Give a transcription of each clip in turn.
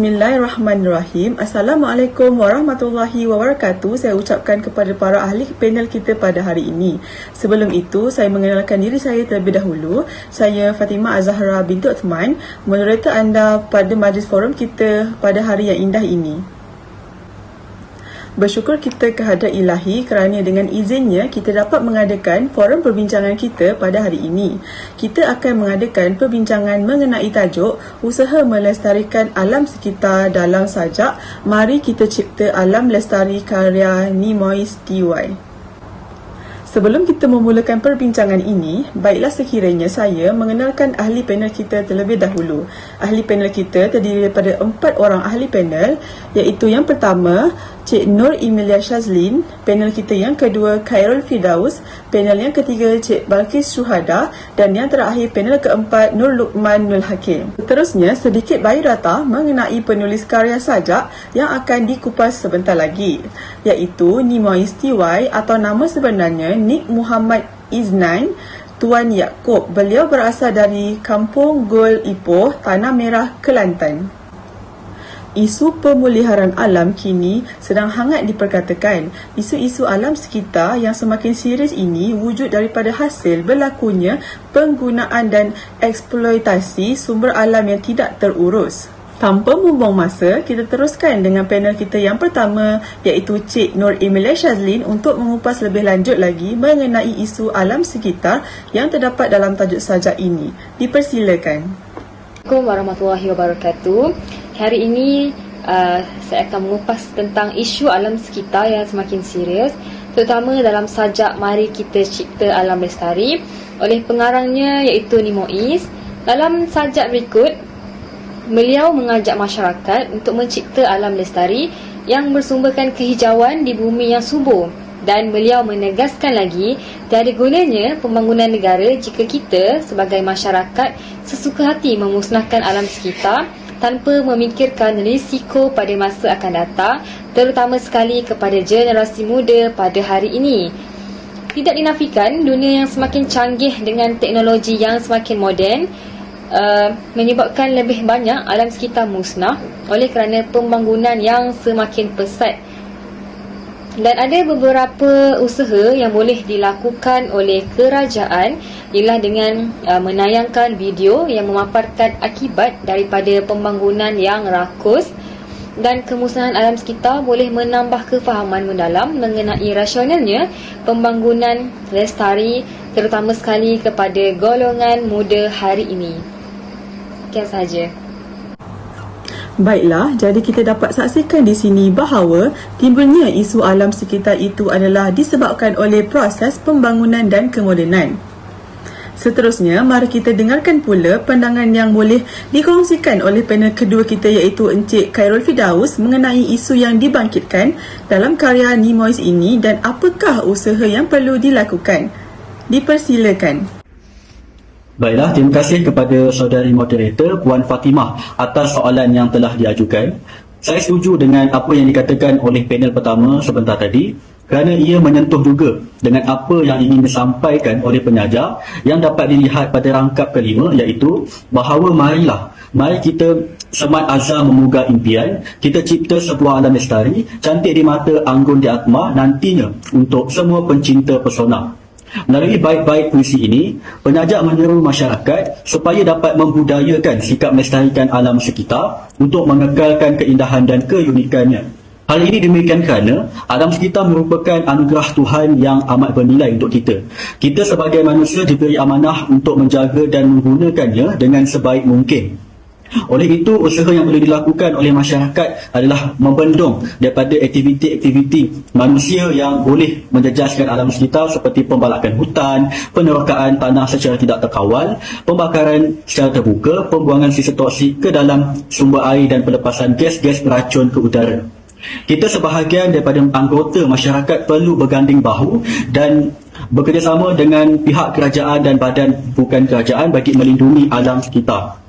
Bismillahirrahmanirrahim. Assalamualaikum warahmatullahi wabarakatuh. Saya ucapkan kepada para ahli panel kita pada hari ini. Sebelum itu, saya mengenalkan diri saya terlebih dahulu. Saya Fatimah Azahra binti Uthman, moderator anda pada majlis forum kita pada hari yang indah ini. Bersyukur kita kehadrat Ilahi kerana dengan izinnya kita dapat mengadakan forum perbincangan kita pada hari ini. Kita akan mengadakan perbincangan mengenai tajuk Usaha Melestarikan Alam Sekitar dalam Sajak Mari Kita Cipta Alam Lestari karya Nimois TY. Sebelum kita memulakan perbincangan ini, baiklah sekiranya saya mengenalkan ahli panel kita terlebih dahulu. Ahli panel kita terdiri daripada 4 orang ahli panel, iaitu yang pertama, Cik Nur Emilia Shazlin, panel kita yang kedua, Khairul Firdaus, panel yang ketiga, Cik Balqis Syuhada, dan yang terakhir panel keempat, Nur Luqman Nul Hakim. Seterusnya, sedikit biodata mengenai penulis karya sajak yang akan dikupas sebentar lagi, iaitu Nimois TY atau nama sebenarnya Nik Muhammad Iznan Tuan Yaakob. Beliau berasal dari Kampung Gol Ipoh, Tanah Merah, Kelantan. Isu pemuliharaan alam kini sedang hangat diperkatakan. Isu-isu alam sekitar yang semakin serius ini wujud daripada hasil berlakunya penggunaan dan eksploitasi sumber alam yang tidak terurus. Tanpa membuang masa, kita teruskan dengan panel kita yang pertama, iaitu Cik Nur Emilia Shazlin untuk mengupas lebih lanjut lagi mengenai isu alam sekitar yang terdapat dalam tajuk sajak ini. Dipersilakan. Assalamualaikum warahmatullahi wabarakatuh. Hari ini saya akan mengupas tentang isu alam sekitar yang semakin serius, terutama dalam sajak Mari Kita Cipta Alam Lestari oleh pengarangnya iaitu Nimois. Dalam sajak berikut, beliau mengajak masyarakat untuk mencipta alam lestari yang bersumberkan kehijauan di bumi yang subur. Dan beliau menegaskan lagi, tiada gunanya pembangunan negara jika kita sebagai masyarakat sesuka hati memusnahkan alam sekitar tanpa memikirkan risiko pada masa akan datang, terutama sekali kepada generasi muda pada hari ini. Tidak dinafikan, dunia yang semakin canggih dengan teknologi yang semakin moden menyebabkan lebih banyak alam sekitar musnah oleh kerana pembangunan yang semakin pesat. Dan ada beberapa usaha yang boleh dilakukan oleh kerajaan ialah dengan menayangkan video yang memaparkan akibat daripada pembangunan yang rakus, dan kemusnahan alam sekitar boleh menambah kefahaman mendalam mengenai rasionalnya pembangunan lestari, terutama sekali kepada golongan muda hari ini. Sekian sahaja. Baiklah, jadi kita dapat saksikan di sini bahawa timbulnya isu alam sekitar itu adalah disebabkan oleh proses pembangunan dan kemodenan. Seterusnya, mari kita dengarkan pula pandangan yang boleh dikongsikan oleh panel kedua kita iaitu Encik Khairul Firdaus mengenai isu yang dibangkitkan dalam karya Nimois ini dan apakah usaha yang perlu dilakukan. Dipersilakan. Baiklah, terima kasih kepada saudari moderator Puan Fatimah atas soalan yang telah diajukan. Saya setuju dengan apa yang dikatakan oleh panel pertama sebentar tadi kerana ia menyentuh juga dengan apa yang ingin disampaikan oleh penyajar yang dapat dilihat pada rangkap kelima, iaitu bahawa mari kita semat azam memugah impian, kita cipta sebuah alam lestari cantik di mata, anggun di atma nantinya untuk semua pencinta pesona. Melalui bait-bait puisi ini, penyajar menyeru masyarakat supaya dapat membudayakan sikap melestarikan alam sekitar untuk mengekalkan keindahan dan keunikannya. Hal ini demikian kerana alam sekitar merupakan anugerah Tuhan yang amat bernilai untuk kita. Kita sebagai manusia diberi amanah untuk menjaga dan menggunakannya dengan sebaik mungkin. Oleh itu, usaha yang perlu dilakukan oleh masyarakat adalah membendung daripada aktiviti-aktiviti manusia yang boleh menjejaskan alam sekitar seperti pembalakan hutan, penerokaan tanah secara tidak terkawal, pembakaran secara terbuka, pembuangan sisa toksik ke dalam sumber air dan pelepasan gas-gas beracun ke udara. Kita sebahagian daripada anggota masyarakat perlu berganding bahu dan bekerjasama dengan pihak kerajaan dan badan bukan kerajaan bagi melindungi alam sekitar.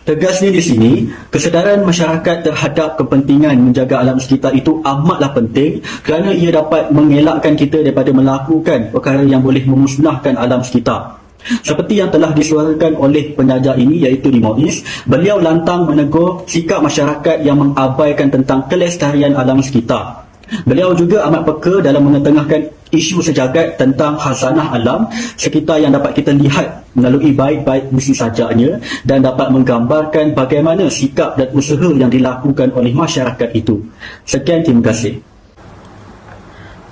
Tegasnya di sini, kesedaran masyarakat terhadap kepentingan menjaga alam sekitar itu amatlah penting kerana ia dapat mengelakkan kita daripada melakukan perkara yang boleh memusnahkan alam sekitar. Seperti yang telah disuarakan oleh penyaja ini iaitu Muiz, beliau lantang menegur sikap masyarakat yang mengabaikan tentang kelestarian alam sekitar. Beliau juga amat peka dalam mengetengahkan isu sejagat tentang khazanah alam sekitar yang dapat kita lihat melalui bait-bait puisi sajanya dan dapat menggambarkan bagaimana sikap dan usaha yang dilakukan oleh masyarakat itu. Sekian, terima kasih.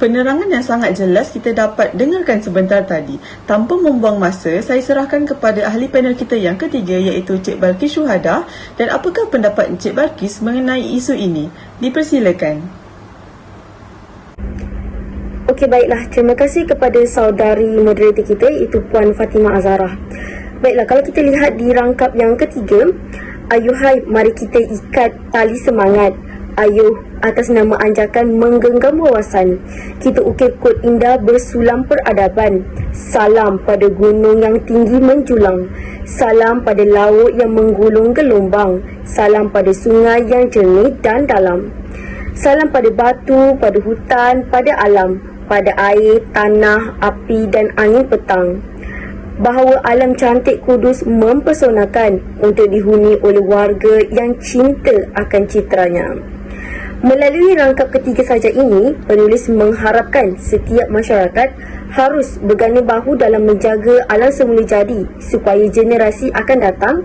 Penerangan yang sangat jelas kita dapat dengarkan sebentar tadi. Tanpa membuang masa, saya serahkan kepada ahli panel kita yang ketiga iaitu Cik Balkis Syuhada. Dan apakah pendapat Cik Balkis mengenai isu ini? Dipersilakan. Okey, baiklah. Terima kasih kepada saudari moderator kita iaitu Puan Fatimah Azharah. Baiklah, kalau kita lihat di rangkap yang ketiga, ayuhai mari kita ikat tali semangat. Ayuh, atas nama anjakan menggenggam wawasan, kita ukir kod indah bersulam peradaban. Salam pada gunung yang tinggi menjulang. Salam pada laut yang menggulung gelombang. Salam pada sungai yang jernih dan dalam. Salam pada batu, pada hutan, pada alam, pada air, tanah, api dan angin petang. Bahawa alam cantik kudus mempesonakan untuk dihuni oleh warga yang cinta akan citranya. Melalui rangkap ketiga saja ini, penulis mengharapkan setiap masyarakat harus berganding bahu dalam menjaga alam semula jadi supaya generasi akan datang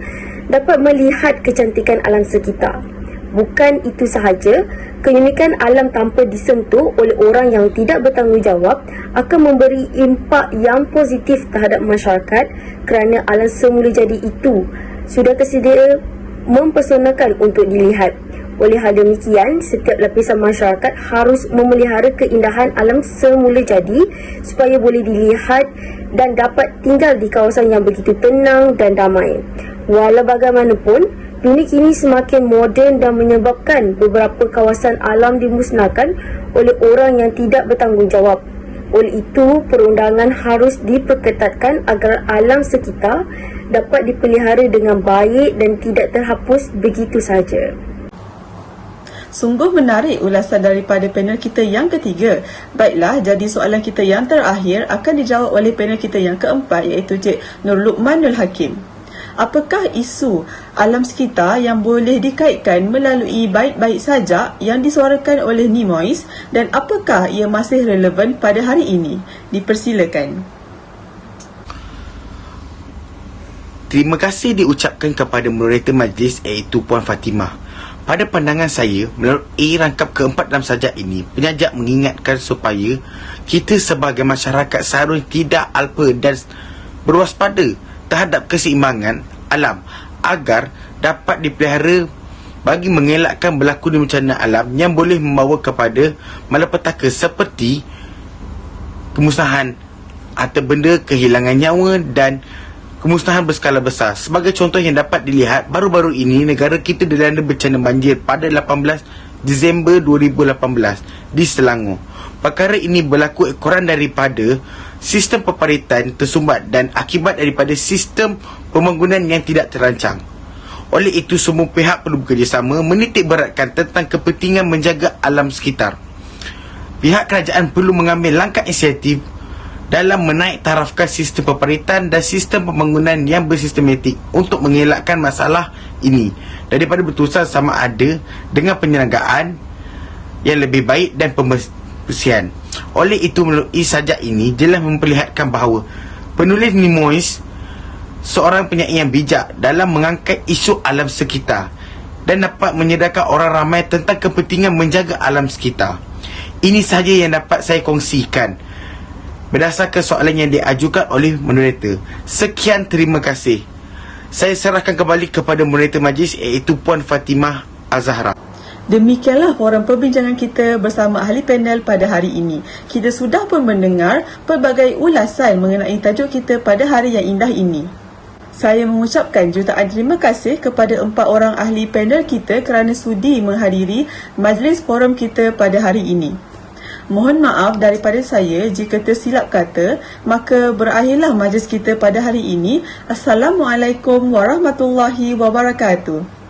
dapat melihat kecantikan alam sekitar. Bukan itu sahaja, keunikan alam tanpa disentuh oleh orang yang tidak bertanggungjawab akan memberi impak yang positif terhadap masyarakat kerana alam semula jadi itu sudah tersedia mempesonakan untuk dilihat. Oleh hal demikian, setiap lapisan masyarakat harus memelihara keindahan alam semula jadi supaya boleh dilihat dan dapat tinggal di kawasan yang begitu tenang dan damai. Walau bagaimanapun, dunia kini semakin moden dan menyebabkan beberapa kawasan alam dimusnahkan oleh orang yang tidak bertanggungjawab. Oleh itu, perundangan harus diperketatkan agar alam sekitar dapat dipelihara dengan baik dan tidak terhapus begitu saja. Sungguh menarik ulasan daripada panel kita yang ketiga. Baiklah, jadi soalan kita yang terakhir akan dijawab oleh panel kita yang keempat iaitu Cik Nur Luqmanul Hakim. Apakah isu alam sekitar yang boleh dikaitkan melalui bait-bait sajak yang disuarakan oleh Muiz dan apakah ia masih relevan pada hari ini? Dipersilakan. Terima kasih diucapkan kepada moderator majlis iaitu Puan Fatimah. Pada pandangan saya, melalui rangkap keempat dalam sajak ini, penyajak mengingatkan supaya kita sebagai masyarakat seharusnya tidak alpa dan berwaspada terhadap keseimbangan alam agar dapat dipelihara bagi mengelakkan berlakunya bencana alam yang boleh membawa kepada malapetaka seperti kemusnahan harta benda, kehilangan nyawa dan kemusnahan berskala besar. Sebagai contoh yang dapat dilihat, baru-baru ini negara kita dilanda bencana banjir pada 18 Disember 2018 di Selangor. Perkara ini berlaku ekoran daripada sistem peparitan tersumbat dan akibat daripada sistem pembangunan yang tidak terancang. Oleh itu, semua pihak perlu bekerjasama menitik beratkan tentang kepentingan menjaga alam sekitar. Pihak kerajaan perlu mengambil langkah inisiatif dalam menaik tarafkan sistem peparitan dan sistem pembangunan yang bersistematik untuk mengelakkan masalah ini daripada berterusan sama ada dengan penyelenggaraan yang lebih baik dan pembersihan. Oleh itu, melalui sajak ini jelas memperlihatkan bahawa penulis Muiz seorang penyair yang bijak dalam mengangkat isu alam sekitar dan dapat menyedarkan orang ramai tentang kepentingan menjaga alam sekitar. Ini sahaja yang dapat saya kongsikan berdasarkan soalan yang diajukan oleh moderator. Sekian, terima kasih. Saya serahkan kembali kepada moderator majlis iaitu Puan Fatimah Azharah. Demikianlah forum perbincangan kita bersama ahli panel pada hari ini. Kita sudah pun mendengar pelbagai ulasan mengenai tajuk kita pada hari yang indah ini. Saya mengucapkan jutaan terima kasih kepada 4 orang ahli panel kita kerana sudi menghadiri majlis forum kita pada hari ini. Mohon maaf daripada saya jika tersilap kata, maka berakhirlah majlis kita pada hari ini. Assalamualaikum warahmatullahi wabarakatuh.